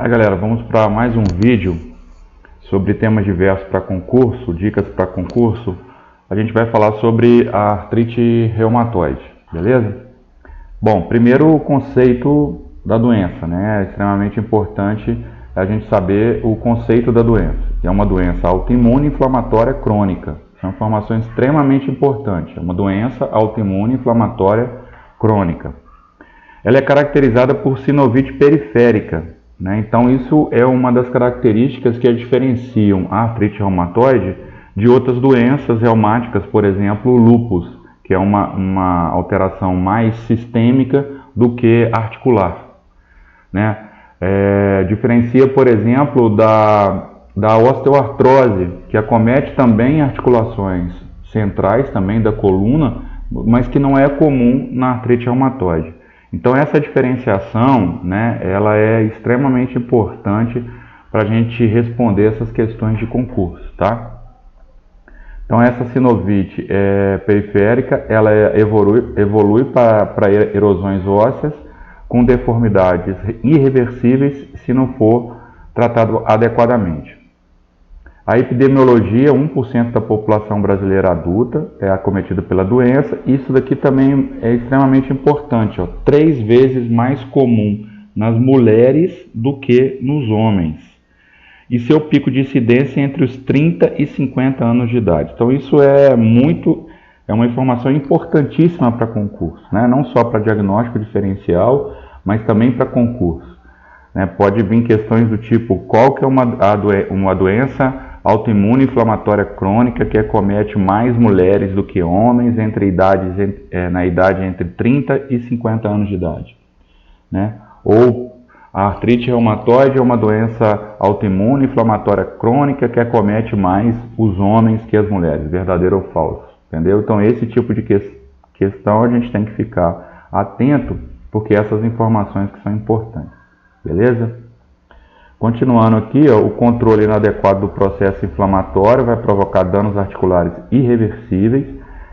Galera, vamos para mais um vídeo sobre temas diversos para concurso, dicas para concurso. A gente vai falar sobre a artrite reumatoide, beleza? Bom, primeiro o conceito da doença, né? É extremamente importante a gente saber o conceito da doença, que é uma doença autoimune inflamatória crônica. É uma informação extremamente importante, é uma doença autoimune inflamatória crônica. Ela é caracterizada por sinovite periférica, né? Então isso é uma das características que a diferenciam a artrite reumatoide de outras doenças reumáticas, por exemplo, o lúpus, que é uma alteração mais sistêmica do que articular, né? Diferencia, por exemplo, da osteoartrose, que acomete também articulações centrais também da coluna, mas que não é comum na artrite reumatoide. Então essa diferenciação, né, ela é extremamente importante para a gente responder essas questões de concurso, tá? Então essa sinovite periférica, ela evolui para erosões ósseas com deformidades irreversíveis se não for tratado adequadamente. A epidemiologia, 1% da população brasileira adulta é acometida pela doença. Isso daqui também é extremamente importante, 3 vezes mais comum nas mulheres do que nos homens. E seu pico de incidência entre os 30 e 50 anos de idade. Então isso é uma informação importantíssima para concurso, né? Não só para diagnóstico diferencial, mas também para concurso, né? Pode vir questões do tipo, qual que é uma doença autoimune inflamatória crônica que acomete mais mulheres do que homens na idade entre 30 e 50 anos de idade, né? Ou a artrite reumatoide é uma doença autoimune inflamatória crônica que acomete mais os homens que as mulheres, verdadeiro ou falso, entendeu? Então esse tipo de questão a gente tem que ficar atento, porque essas informações que são importantes, beleza? Continuando aqui, o controle inadequado do processo inflamatório vai provocar danos articulares irreversíveis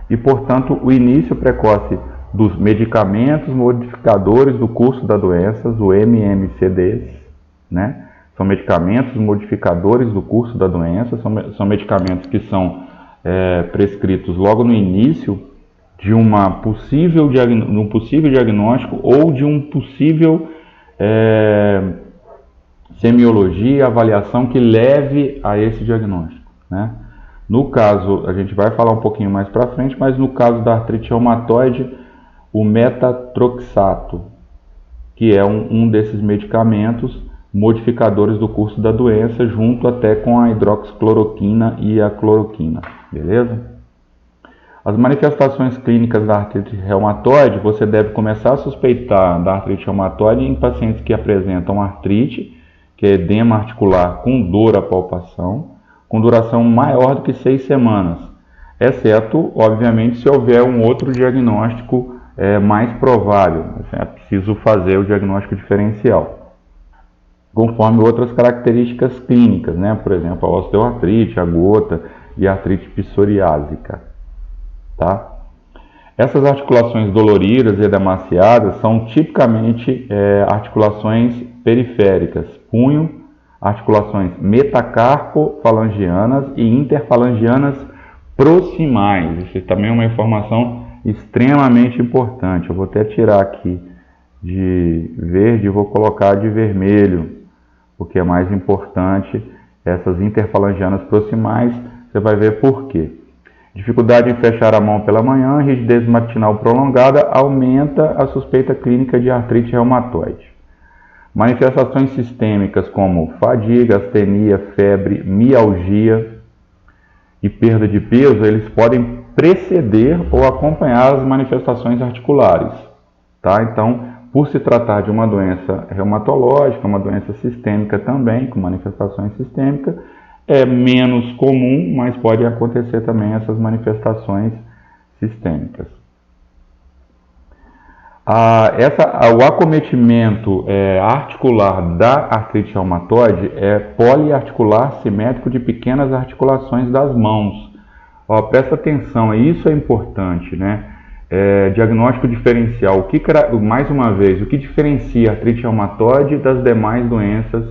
e, portanto, o início precoce dos medicamentos modificadores do curso da doença, o MMCDs, né? São medicamentos modificadores do curso da doença, são medicamentos que são prescritos logo no início de um possível diagnóstico ou de um possível semiologia, avaliação que leve a esse diagnóstico, né? No caso, a gente vai falar um pouquinho mais para frente, mas no caso da artrite reumatoide, o metatroxato, que é um desses medicamentos modificadores do curso da doença, junto até com a hidroxicloroquina e a cloroquina, beleza? As manifestações clínicas da artrite reumatoide, você deve começar a suspeitar da artrite reumatoide em pacientes que apresentam artrite, que é edema articular com dor à palpação, com duração maior do que 6 semanas, exceto, obviamente, se houver um outro diagnóstico mais provável. É preciso fazer o diagnóstico diferencial, conforme outras características clínicas, né? Por exemplo, a osteoartrite, a gota e a artrite psoriásica, tá? Essas articulações doloridas e edemaciadas são tipicamente articulações periféricas, punho, articulações metacarpofalangianas e interfalangianas proximais. Isso também é uma informação extremamente importante. Eu vou até tirar aqui de verde e vou colocar de vermelho, porque é mais importante. Essas interfalangianas proximais, você vai ver por quê. Dificuldade em fechar a mão pela manhã, rigidez matinal prolongada, aumenta a suspeita clínica de artrite reumatoide. Manifestações sistêmicas como fadiga, astenia, febre, mialgia e perda de peso, eles podem preceder ou acompanhar as manifestações articulares, tá? Então, por se tratar de uma doença reumatológica, uma doença sistêmica também, com manifestações sistêmicas, é menos comum, mas pode acontecer também essas manifestações sistêmicas. O acometimento articular da artrite reumatoide é poliarticular simétrico de pequenas articulações das mãos. Presta atenção, isso é importante, né? Diagnóstico diferencial. Mais uma vez, o que diferencia a artrite reumatoide das demais doenças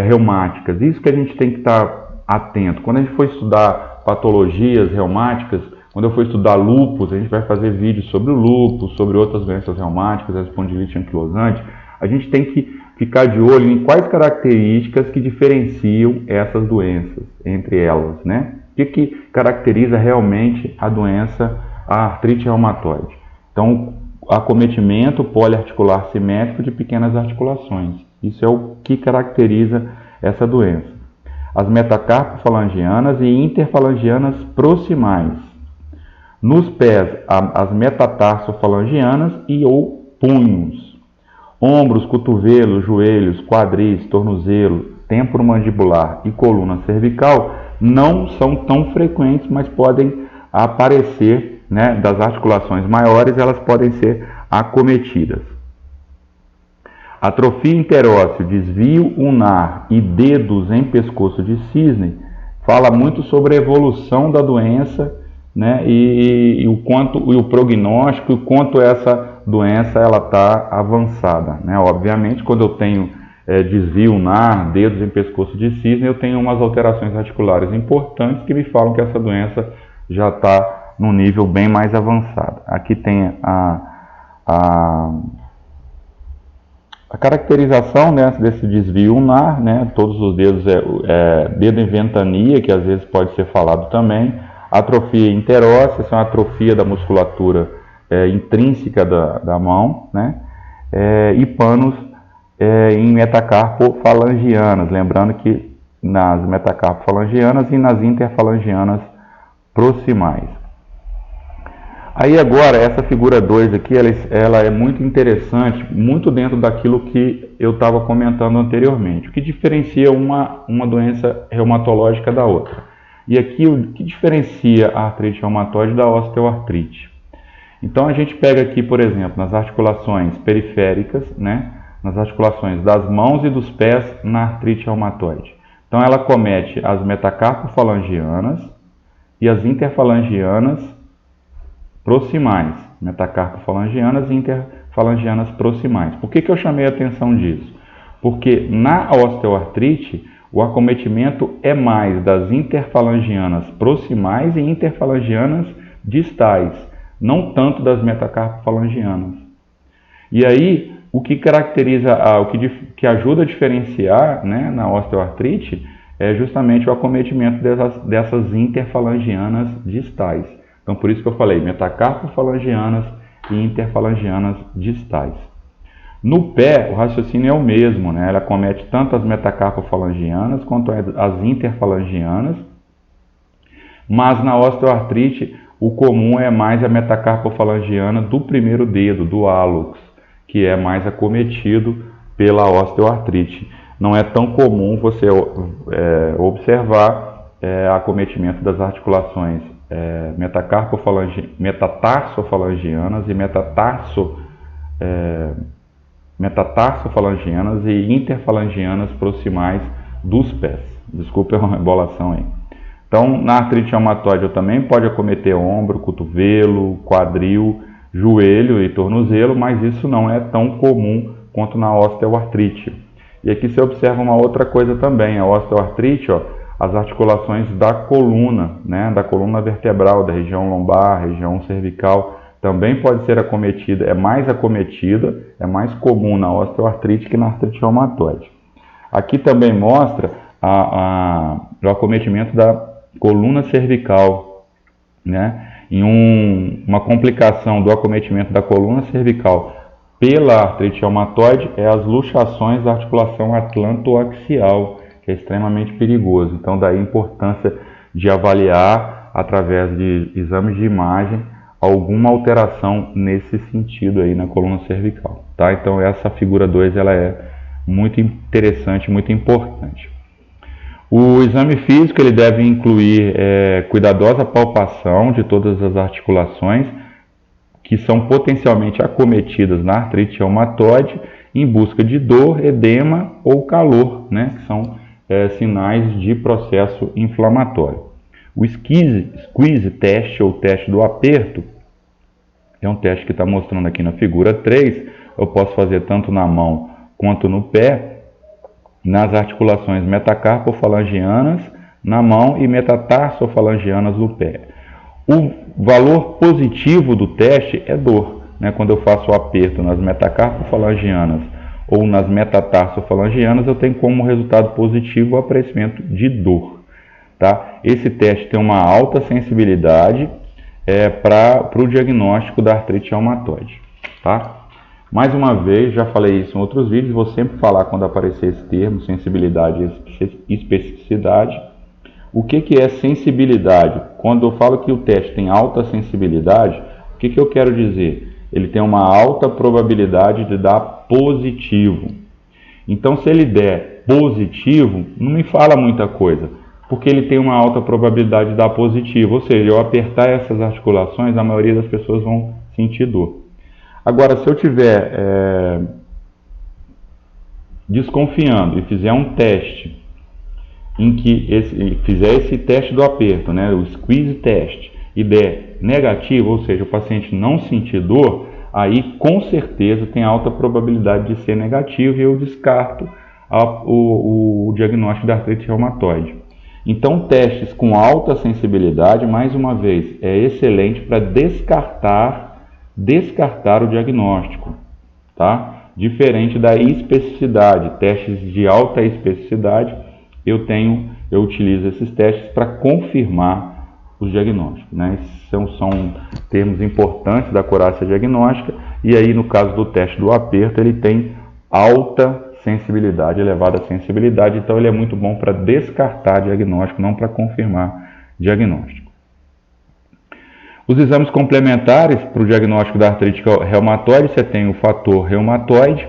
reumáticas? Isso que a gente tem que estar atento. Quando a gente for estudar patologias reumáticas, quando eu for estudar lúpus, a gente vai fazer vídeos sobre o lúpus, sobre outras doenças reumáticas, a espondilite anquilosante. A gente tem que ficar de olho em quais características que diferenciam essas doenças entre elas, né? O que caracteriza realmente a doença, a artrite reumatoide? Então, acometimento poliarticular simétrico de pequenas articulações. Isso é o que caracteriza essa doença. As metacarpofalangianas e interfalangianas proximais. Nos pés, as metatarsofalangianas e ou punhos. Ombros, cotovelos, joelhos, quadris, tornozelo, temporomandibular e coluna cervical não são tão frequentes, mas podem aparecer, né, das articulações maiores, elas podem ser acometidas. Atrofia interósseo, desvio ulnar e dedos em pescoço de cisne fala muito sobre a evolução da doença, né, e o prognóstico e o quanto essa doença ela está avançada, né? Obviamente, quando eu tenho desvio ulnar, dedos em pescoço de cisne, eu tenho umas alterações articulares importantes que me falam que essa doença já está num nível bem mais avançado. Aqui tem a caracterização, né, desse desvio ulnar, né? Todos os dedos, dedo em ventania, que às vezes pode ser falado também. Atrofia interóssea, essa é uma atrofia da musculatura intrínseca da mão, né? E panos em metacarpofalangianas, lembrando que nas metacarpofalangianas e nas interfalangianas proximais. Aí agora, essa figura 2 aqui, ela é muito interessante, muito dentro daquilo que eu estava comentando anteriormente. O que diferencia uma doença reumatológica da outra? E aqui, o que diferencia a artrite reumatoide da osteoartrite? Então, a gente pega aqui, por exemplo, nas articulações periféricas, né, nas articulações das mãos e dos pés na artrite reumatoide. Então, ela comete as metacarpofalangianas e as interfalangianas proximais. Metacarpofalangianas e interfalangianas proximais. Por que eu chamei a atenção disso? Porque na osteoartrite, o acometimento é mais das interfalangianas proximais e interfalangianas distais, não tanto das metacarpofalangianas. E aí, o que caracteriza, que ajuda a diferenciar, né, na osteoartrite é justamente o acometimento dessas interfalangianas distais. Então, por isso que eu falei metacarpofalangianas e interfalangianas distais. No pé, o raciocínio é o mesmo, né? Ela acomete tanto as metacarpofalangianas quanto as interfalangianas, mas na osteoartrite, o comum é mais a metacarpofalangiana do primeiro dedo, do hálux, que é mais acometido pela osteoartrite. Não é tão comum você observar acometimento das articulações metatarsofalangianas e metatarsofalangianas e interfalangianas proximais dos pés. Desculpa a embolação aí. Então, na artrite reumatoide também pode acometer ombro, cotovelo, quadril, joelho e tornozelo, mas isso não é tão comum quanto na osteoartrite. E aqui você observa uma outra coisa também, a osteoartrite, as articulações da coluna, né, da coluna vertebral, da região lombar, região cervical, também pode ser acometida, é mais comum na osteoartrite que na artrite reumatoide. Aqui também mostra o acometimento da coluna cervical, né? Em uma complicação do acometimento da coluna cervical pela artrite reumatoide é as luxações da articulação atlantoaxial, que é extremamente perigoso. Então, daí a importância de avaliar, através de exames de imagem, alguma alteração nesse sentido aí na coluna cervical, tá? Então, essa figura 2 ela é muito interessante, muito importante. O exame físico ele deve incluir cuidadosa palpação de todas as articulações que são potencialmente acometidas na artrite reumatoide em busca de dor, edema ou calor, né, que são sinais de processo inflamatório. O squeeze teste ou teste do aperto É um teste que está mostrando aqui na figura 3. Eu posso fazer tanto na mão quanto no pé, nas articulações metacarpofalangianas na mão e metatarsofalangianas no pé. O valor positivo do teste é dor, né? Quando eu faço o aperto nas metacarpofalangianas ou nas metatarsofalangianas, eu tenho como resultado positivo o aparecimento de dor. Tá? Esse teste tem uma alta sensibilidade para o diagnóstico da artrite reumatoide. Tá? Mais uma vez, já falei isso em outros vídeos, vou sempre falar quando aparecer esse termo, sensibilidade e especificidade. O que é sensibilidade? Quando eu falo que o teste tem alta sensibilidade, o que eu quero dizer? Ele tem uma alta probabilidade de dar positivo. Então, se ele der positivo, não me fala muita coisa, porque ele tem uma alta probabilidade de dar positivo. Ou seja, eu apertar essas articulações, a maioria das pessoas vão sentir dor. Agora, se eu estiver desconfiando e fizer um teste, em que fizer esse teste do aperto, né, o squeeze test, e der negativo, ou seja, o paciente não sentir dor, aí com certeza tem alta probabilidade de ser negativo e eu descarto o diagnóstico da artrite reumatoide. Então, testes com alta sensibilidade, mais uma vez, é excelente para descartar o diagnóstico, tá? Diferente da especificidade, testes de alta especificidade, eu utilizo esses testes para confirmar os diagnósticos, né? São termos importantes da acurácia diagnóstica, e aí no caso do teste do aperto, ele tem alta sensibilidade, elevada sensibilidade, então ele é muito bom para descartar diagnóstico, não para confirmar diagnóstico. Os exames complementares para o diagnóstico da artrite reumatoide, você tem o fator reumatoide.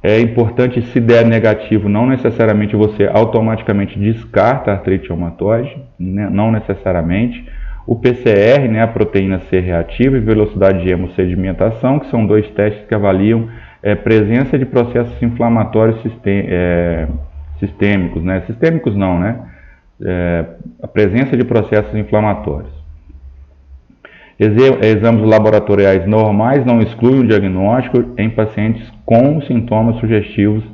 É importante, se der negativo, não necessariamente você automaticamente descarta a artrite reumatoide, né? Não necessariamente. O PCR, né, a proteína C reativa, e velocidade de hemossedimentação, que são dois testes que avaliam presença de processos inflamatórios sistêmicos, né? Sistêmicos não, né? A presença de processos inflamatórios. Exames laboratoriais normais não excluem o diagnóstico em pacientes com sintomas sugestivos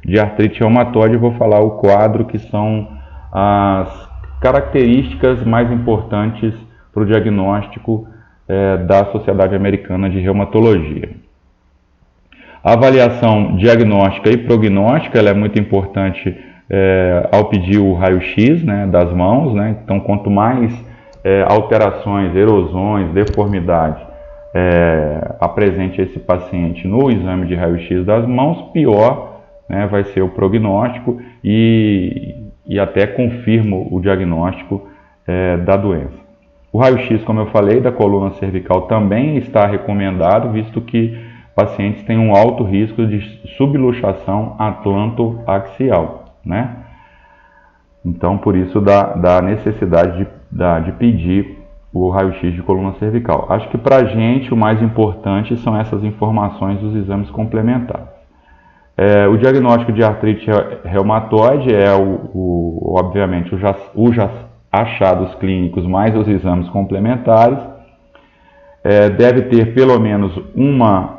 de artrite reumatoide. Eu vou falar o quadro que são as características mais importantes para o diagnóstico da Sociedade Americana de Reumatologia. A avaliação diagnóstica e prognóstica ela é muito importante ao pedir o raio-x, né, das mãos, né? Então, quanto mais alterações, erosões, deformidades apresente esse paciente no exame de raio-x das mãos, pior, né, vai ser o prognóstico e até confirma o diagnóstico da doença. O raio-x, como eu falei, da coluna cervical também está recomendado, visto que pacientes têm um alto risco de subluxação atlantoaxial, né? Então, por isso, da necessidade de pedir o raio-x de coluna cervical. Acho que para a gente o mais importante são essas informações dos exames complementares. O diagnóstico de artrite reumatoide é, obviamente, os achados clínicos mais os exames complementares. Deve ter pelo menos uma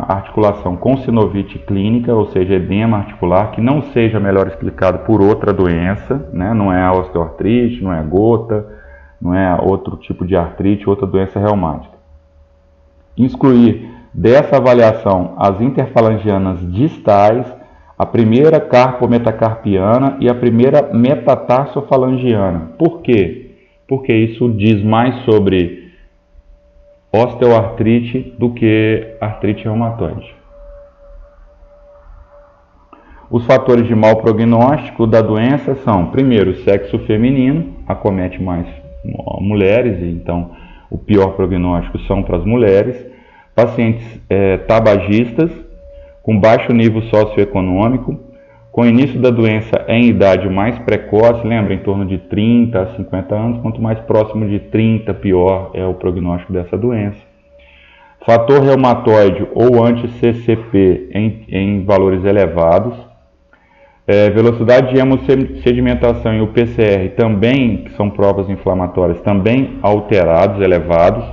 articulação com sinovite clínica, ou seja, edema articular, que não seja melhor explicado por outra doença, né? Não é a osteoartrite, não é a gota, não é outro tipo de artrite, outra doença reumática. Excluir dessa avaliação as interfalangianas distais, a primeira carpometacarpiana e a primeira metatarsofalangiana. Por quê? Porque isso diz mais sobre osteoartrite do que artrite reumatoide. Os fatores de mau prognóstico da doença são, primeiro, o sexo feminino, acomete mais mulheres, então o pior prognóstico são para as mulheres. Pacientes tabagistas, com baixo nível socioeconômico, com início da doença em idade mais precoce, lembra, em torno de 30 a 50 anos, quanto mais próximo de 30, pior é o prognóstico dessa doença. Fator reumatoide ou anti-CCP em valores elevados. Velocidade de hemossedimentação e o PCR também, que são provas inflamatórias, também alterados, elevados.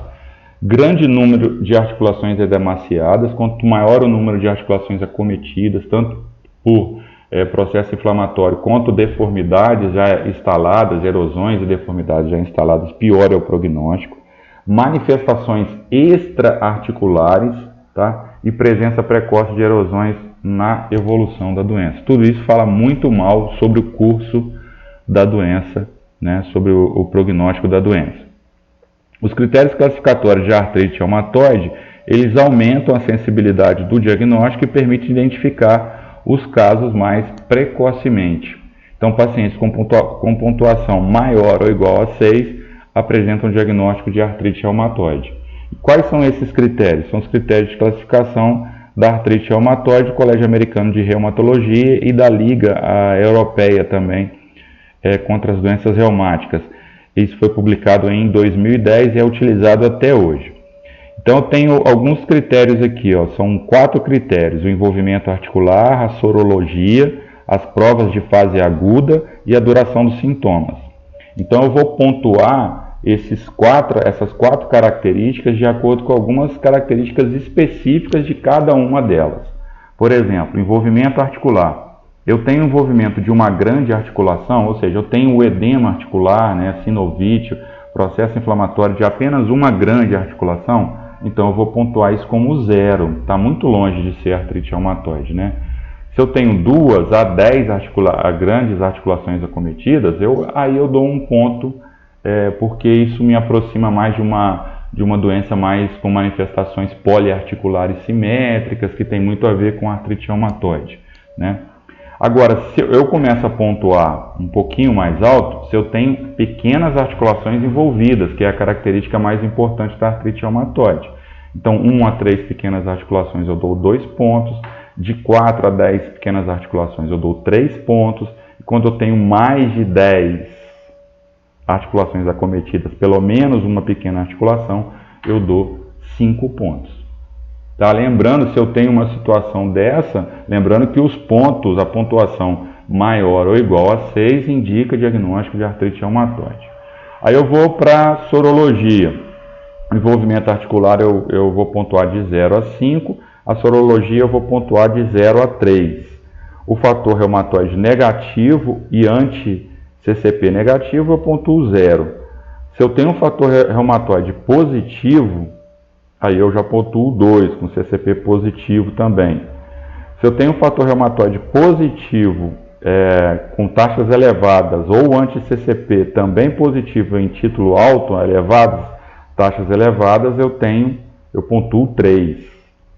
grande número de articulações edemaciadas. Quanto maior o número de articulações acometidas, tanto por processo inflamatório quanto deformidades já instaladas, erosões e deformidades já instaladas, pior é o prognóstico. Manifestações extra-articulares, tá? E presença precoce de erosões na evolução da doença. Tudo isso fala muito mal sobre o curso da doença, né? Sobre o prognóstico da doença. Os critérios classificatórios de artrite reumatoide, eles aumentam a sensibilidade do diagnóstico e permitem identificar os casos mais precocemente. Então, pacientes com pontuação maior ou igual a 6 apresentam diagnóstico de artrite reumatoide. E quais são esses critérios? São os critérios de classificação da artrite reumatoide, do Colégio Americano de Reumatologia e da Liga Europeia também contra as doenças reumáticas. Isso foi publicado em 2010 e é utilizado até hoje. Então, eu tenho alguns critérios aqui, ó, são 4 critérios: o envolvimento articular, a sorologia, as provas de fase aguda e a duração dos sintomas. Então, eu vou pontuar essas 4 características de acordo com algumas características específicas de cada uma delas. Por exemplo, envolvimento articular. Eu tenho envolvimento de uma grande articulação, ou seja, eu tenho o edema articular, né, sinovite, processo inflamatório de apenas uma grande articulação. Então eu vou pontuar isso como 0, está muito longe de ser artrite reumatoide, né? Se eu tenho 2 a 10 grandes articulações acometidas, aí eu dou um ponto, porque isso me aproxima mais de uma doença mais com manifestações poliarticulares simétricas, que tem muito a ver com artrite reumatoide, né? Agora, se eu começo a pontuar um pouquinho mais alto, se eu tenho pequenas articulações envolvidas, que é a característica mais importante da artrite reumatoide. Então, 1 a 3 pequenas articulações eu dou 2 pontos, de 4 a 10 pequenas articulações eu dou 3 pontos, e quando eu tenho mais de 10 articulações acometidas, pelo menos uma pequena articulação, eu dou 5 pontos. Tá? Lembrando, se eu tenho uma situação dessa, lembrando que os pontos, a pontuação maior ou igual a 6 indica diagnóstico de artrite reumatoide. Aí eu vou para sorologia. Envolvimento articular eu vou pontuar de 0 a 5, a sorologia eu vou pontuar de 0 a 3. O fator reumatoide negativo e anti-CCP negativo eu pontuo 0. Se eu tenho um fator reumatoide positivo, aí eu já pontuo 2, com CCP positivo também. Se eu tenho um fator reumatoide positivo com taxas elevadas ou anti-CCP também positivo em título alto, taxas elevadas, eu pontuo 3,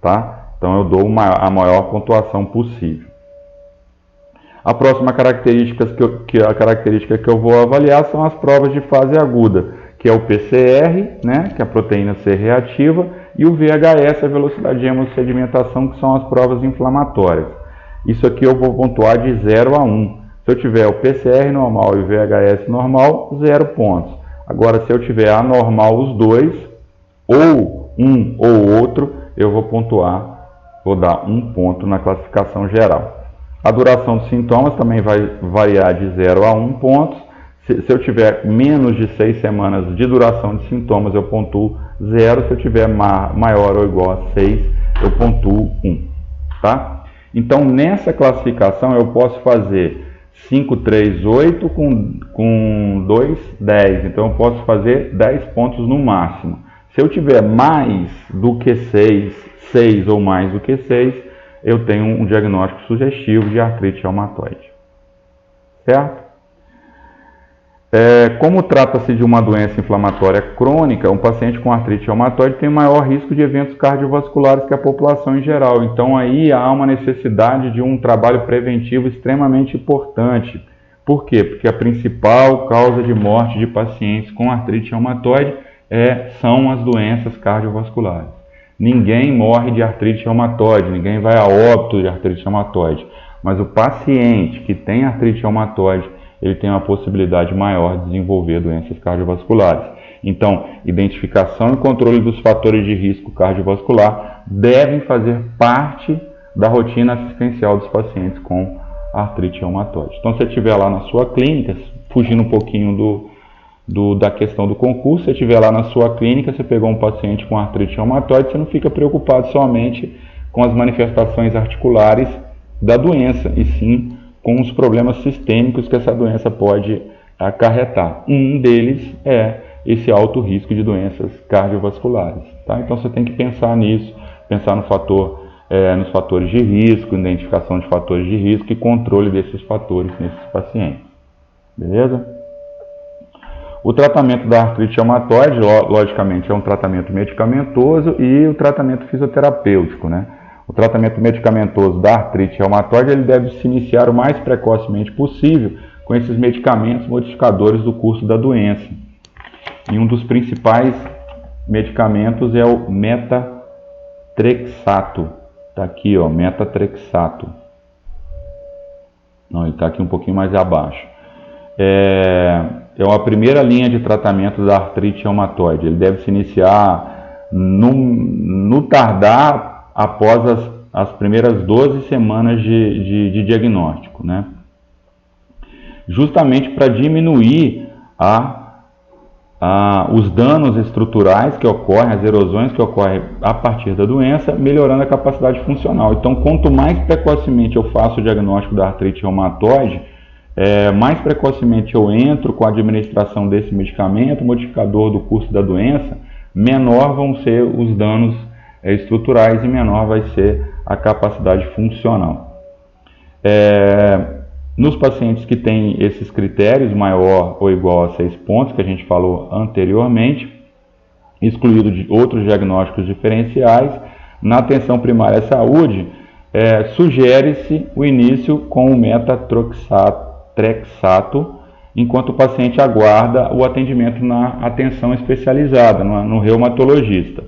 tá? Então eu dou a maior pontuação possível. A próxima característica que eu vou avaliar são as provas de fase aguda, que é o PCR, né, que é a proteína C reativa, e o VHS, a velocidade de hemossedimentação, que são as provas inflamatórias. Isso aqui eu vou pontuar de 0 a 1. Se eu tiver o PCR normal e o VHS normal, 0 pontos. Agora, se eu tiver anormal os dois, ou um ou outro, eu vou dar 1 ponto na classificação geral. A duração dos sintomas também vai variar de 0 a 1 pontos. Se eu tiver menos de 6 semanas de duração de sintomas, eu pontuo 0. Se eu tiver maior ou igual a 6, eu pontuo 1. Tá? Então, nessa classificação, eu posso fazer 5, 3, 8 com 2, 10. Então, eu posso fazer 10 pontos no máximo. Se eu tiver mais do que 6 ou mais do que 6, eu tenho um diagnóstico sugestivo de artrite reumatoide. Certo? Como trata-se de uma doença inflamatória crônica, um paciente com artrite reumatoide tem maior risco de eventos cardiovasculares que a população em geral. Então aí há uma necessidade de um trabalho preventivo extremamente importante. Por quê? Porque a principal causa de morte de pacientes com artrite reumatoide são as doenças cardiovasculares. Ninguém morre de artrite reumatoide, ninguém vai a óbito de artrite reumatoide. Mas o paciente que tem artrite reumatoide, ele tem uma possibilidade maior de desenvolver doenças cardiovasculares. Então, identificação e controle dos fatores de risco cardiovascular devem fazer parte da rotina assistencial dos pacientes com artrite reumatoide. Então, se você estiver lá na sua clínica, fugindo um pouquinho da questão do concurso. Se você estiver lá na sua clínica, você pegou um paciente com artrite reumatoide, você não fica preocupado somente com as manifestações articulares da doença, e sim com os problemas sistêmicos que essa doença pode acarretar. Um deles é esse alto risco de doenças cardiovasculares. Tá? Então você tem que pensar nisso, pensar no nos fatores de risco, identificação de fatores de risco e controle desses fatores nesses pacientes. Beleza? O tratamento da artrite reumatoide, logicamente, é um tratamento medicamentoso e o tratamento fisioterapêutico, né? O tratamento medicamentoso da artrite reumatoide ele deve se iniciar o mais precocemente possível com esses medicamentos modificadores do curso da doença. E um dos principais medicamentos é o metatrexato. Está aqui, ó, metatrexato. Não, ele está aqui um pouquinho mais abaixo. É a primeira linha de tratamento da artrite reumatoide. Ele deve se iniciar no tardar após as primeiras 12 semanas de diagnóstico, né? Justamente para diminuir os danos estruturais que ocorrem, as erosões que ocorrem a partir da doença, melhorando a capacidade funcional. Então, quanto mais precocemente eu faço o diagnóstico da artrite reumatoide, mais precocemente eu entro com a administração desse medicamento, modificador do curso da doença, menor vão ser os danos estruturais e menor vai ser a capacidade funcional. Nos pacientes que têm esses critérios, maior ou igual a 6 pontos, que a gente falou anteriormente, excluído de outros diagnósticos diferenciais, na atenção primária à saúde, sugere-se o início com o metatrexato, enquanto o paciente aguarda o atendimento na atenção especializada, no reumatologista.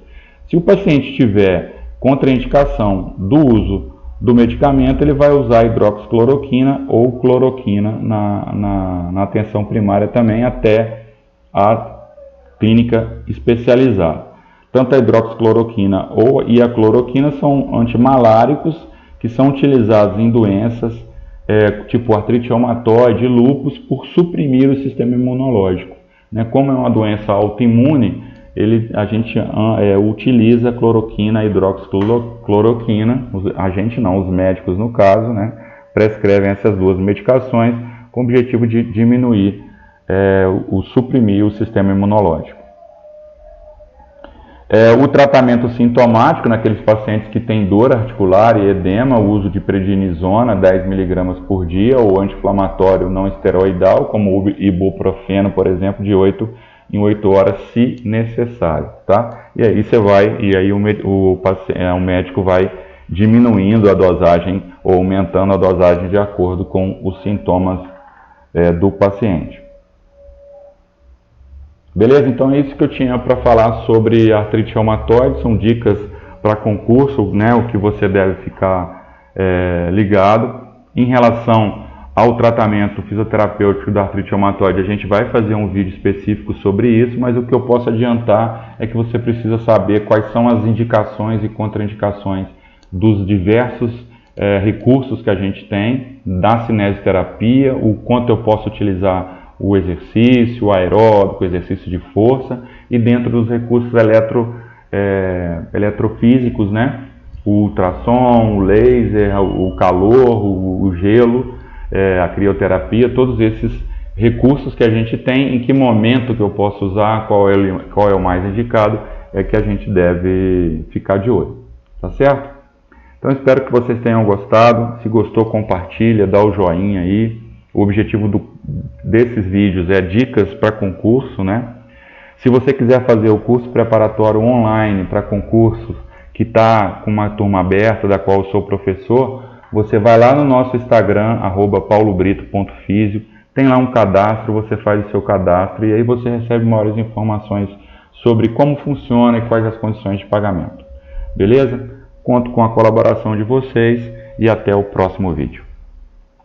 Se o paciente tiver contraindicação do uso do medicamento, ele vai usar hidroxicloroquina ou cloroquina na atenção primária também, até a clínica especializada. Tanto a hidroxicloroquina e a cloroquina são antimaláricos que são utilizados em doenças tipo artrite reumatoide e lúpus por suprimir o sistema imunológico. Né? Como é uma doença autoimune, a gente utiliza cloroquina, hidroxicloroquina, os médicos no caso, né, prescrevem essas duas medicações com o objetivo de diminuir, suprimir o sistema imunológico. O tratamento sintomático naqueles pacientes que têm dor articular e edema, o uso de prednisona 10 mg por dia ou anti-inflamatório não esteroidal, como o ibuprofeno, por exemplo, de 8 em 8 horas, se necessário, tá? E aí o médico vai diminuindo a dosagem ou aumentando a dosagem de acordo com os sintomas do paciente. Beleza? Então é isso que eu tinha para falar sobre artrite reumatoide. São dicas para concurso, né? O que você deve ficar ligado. Em relação ao tratamento fisioterapêutico da artrite reumatoide, a gente vai fazer um vídeo específico sobre isso, mas o que eu posso adiantar é que você precisa saber quais são as indicações e contraindicações dos diversos recursos que a gente tem da cinesioterapia, o quanto eu posso utilizar o exercício, o aeróbico, o exercício de força, e dentro dos recursos eletrofísicos, né? O ultrassom, o laser, o calor, o gelo, a crioterapia, todos esses recursos que a gente tem, em que momento que eu posso usar, qual é o mais indicado, é que a gente deve ficar de olho, tá certo? Então espero que vocês tenham gostado. Se gostou, compartilha, dá o joinha aí. O objetivo desses vídeos é dicas para concurso, né? Se você quiser fazer o curso preparatório online para concurso, que está com uma turma aberta, da qual eu sou professor, você vai lá no nosso Instagram, @paulobrito.fisio, tem lá um cadastro, você faz o seu cadastro e aí você recebe maiores informações sobre como funciona e quais as condições de pagamento. Beleza? Conto com a colaboração de vocês e até o próximo vídeo.